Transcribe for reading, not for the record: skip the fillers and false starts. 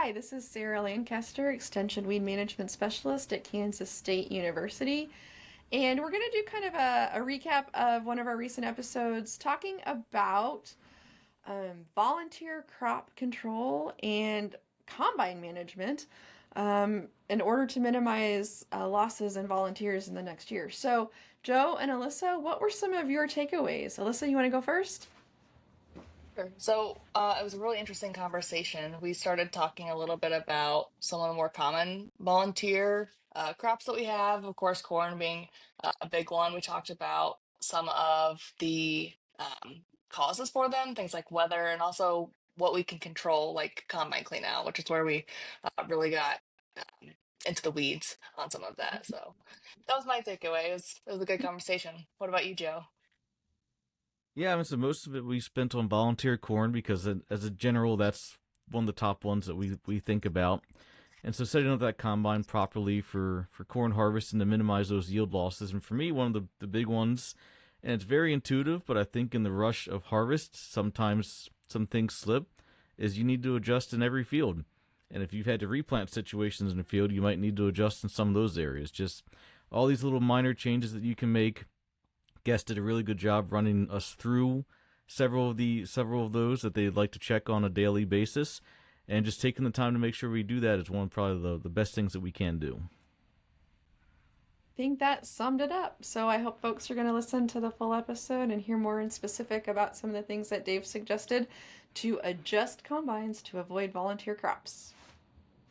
Hi, this is Sarah Lancaster, Extension Weed Management Specialist at Kansas State University. And we're going to do kind of a recap of one of our recent episodes talking about volunteer crop control and combine management in order to minimize losses in volunteers in the next year. So, Joe and Alyssa, what were some of your takeaways? Alyssa, you want to go first? Sure. It was a really interesting conversation. We started talking a little bit about some of the more common volunteer crops that we have. Of course, corn being a big one. We talked about some of the causes for them, things like weather, and also what we can control, like combine clean out, which is where we really got um, into the weeds on some of that. So that was my takeaway. It was a good conversation. What about you, Joe? Yeah, I mean, so most of it we spent on volunteer corn because, as a general, that's one of the top ones that we think about. And so, setting up that combine properly for corn harvest and to minimize those yield losses. And for me, one of the big ones, and it's very intuitive, but I think in the rush of harvest, sometimes some things slip, is you need to adjust in every field. And if you've had to replant situations in the field, you might need to adjust in some of those areas. Just all these little minor changes that you can make. Guest did a really good job running us through several of those that they'd like to check on a daily basis, and just taking the time to make sure we do that is one of probably the best things that we can do. Think that summed it up. So I hope folks are going to listen to the full episode and hear more in specific about some of the things that Dave suggested to adjust combines to avoid volunteer crops.